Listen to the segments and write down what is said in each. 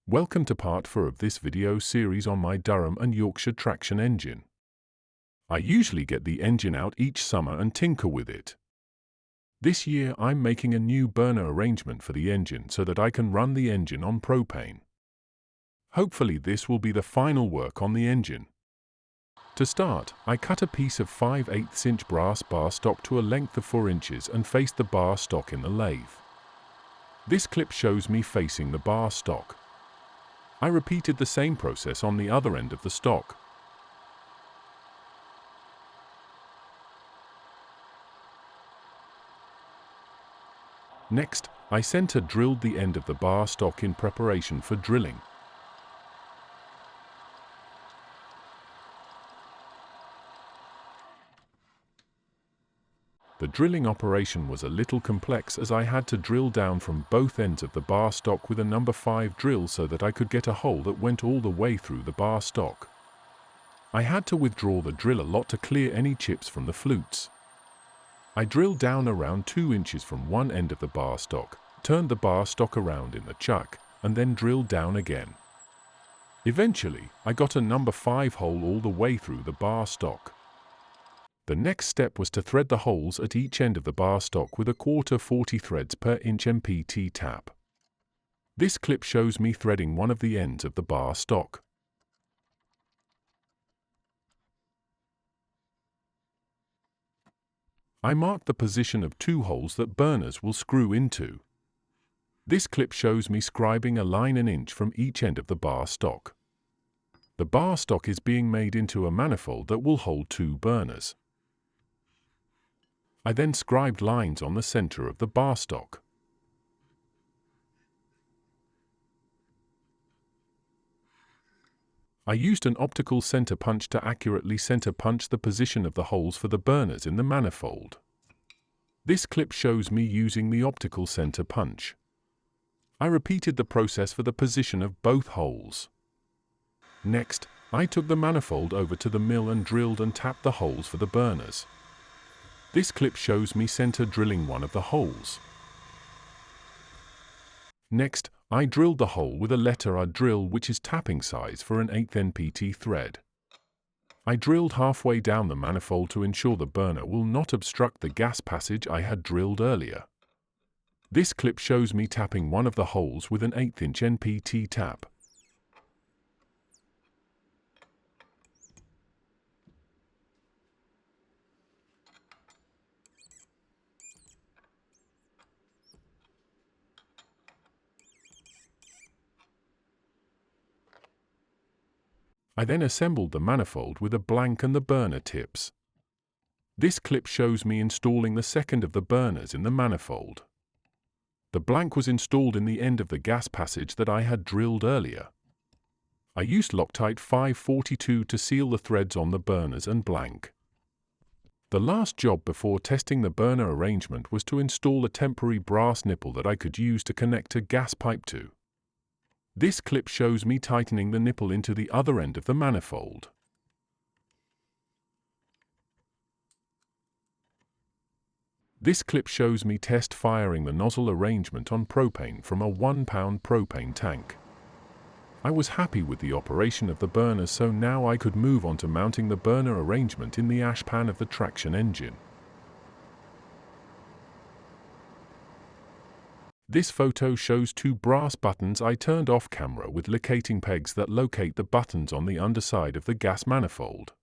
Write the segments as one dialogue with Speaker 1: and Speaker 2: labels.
Speaker 1: Welcome to part 4 of this video series on my Durham and Yorkshire traction engine. I usually get the engine out each summer and tinker with it. This year I'm making a new burner arrangement for the engine so that I can run the engine on propane. Hopefully this will be the final work on the engine. To start, I cut a piece of 5/8 inch brass bar stock to a length of 4 inches and faced the bar stock in the lathe. This clip shows me facing the bar stock. I repeated the same process on the other end of the stock. Next, I center drilled the end of the bar stock in preparation for drilling. The drilling operation was a little complex as I had to drill down from both ends of the bar stock with a number 5 drill so that I could get a hole that went all the way through the bar stock. I had to withdraw the drill a lot to clear any chips from the flutes. I drilled down around 2 inches from one end of the bar stock, turned the bar stock around in the chuck, and then drilled down again. Eventually, I got a number 5 hole all the way through the bar stock. The next step was to thread the holes at each end of the bar stock with a 1/4 40 threads per inch MPT tap. This clip shows me threading one of the ends of the bar stock. I marked the position of 2 holes that burners will screw into. This clip shows me scribing a line an inch from each end of the bar stock. The bar stock is being made into a manifold that will hold 2 burners. I then scribed lines on the center of the bar stock. I used an optical center punch to accurately center punch the position of the holes for the burners in the manifold. This clip shows me using the optical center punch. I repeated the process for the position of both holes. Next, I took the manifold over to the mill and drilled and tapped the holes for the burners. This clip shows me center drilling one of the holes. Next, I drilled the hole with a letter R drill, which is tapping size for an 1/8 NPT thread. I drilled halfway down the manifold to ensure the burner will not obstruct the gas passage I had drilled earlier. This clip shows me tapping one of the holes with an 1/8 inch NPT tap. I then assembled the manifold with a blank and the burner tips. This clip shows me installing the second of the burners in the manifold. The blank was installed in the end of the gas passage that I had drilled earlier. I used Loctite 542 to seal the threads on the burners and blank. The last job before testing the burner arrangement was to install a temporary brass nipple that I could use to connect a gas pipe to. This clip shows me tightening the nipple into the other end of the manifold. This clip shows me test firing the nozzle arrangement on propane from a 1-pound propane tank. I was happy with the operation of the burners, so now I could move on to mounting the burner arrangement in the ash pan of the traction engine. This photo shows 2 brass buttons I turned off camera with locating pegs that locate the buttons on the underside of the gas manifold.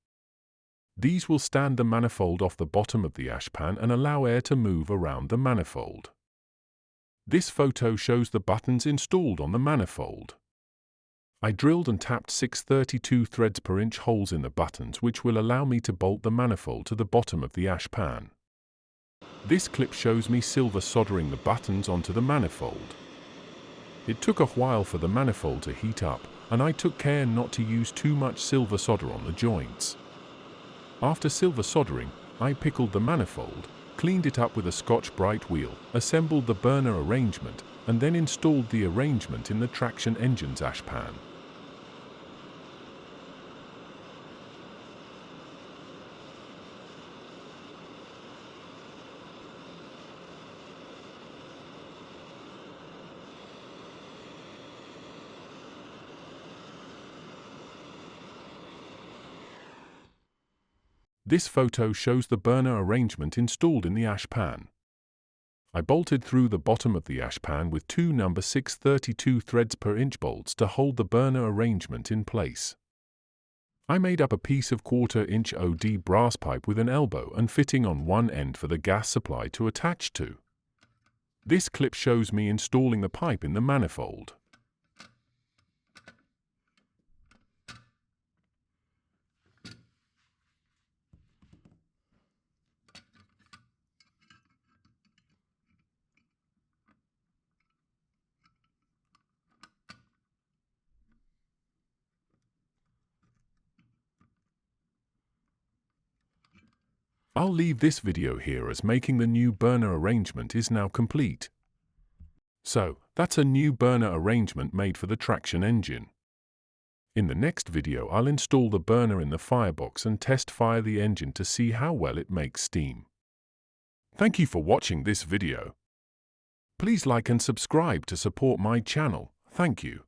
Speaker 1: These will stand the manifold off the bottom of the ash pan and allow air to move around the manifold. This photo shows the buttons installed on the manifold. I drilled and tapped 632 threads per inch holes in the buttons, which will allow me to bolt the manifold to the bottom of the ash pan. This clip shows me silver soldering the buttons onto the manifold. It took a while for the manifold to heat up, and I took care not to use too much silver solder on the joints. After silver soldering, I pickled the manifold, cleaned it up with a Scotch-Brite wheel, assembled the burner arrangement, and then installed the arrangement in the traction engine's ash pan. This photo shows the burner arrangement installed in the ash pan. I bolted through the bottom of the ash pan with two number 632 threads per inch bolts to hold the burner arrangement in place. I made up a piece of 1/4 inch OD brass pipe with an elbow and fitting on one end for the gas supply to attach to. This clip shows me installing the pipe in the manifold. I'll leave this video here as making the new burner arrangement is now complete. So, that's a new burner arrangement made for the traction engine. In the next video I'll install the burner in the firebox and test fire the engine to see how well it makes steam. Thank you for watching this video. Please like and subscribe to support my channel. Thank you.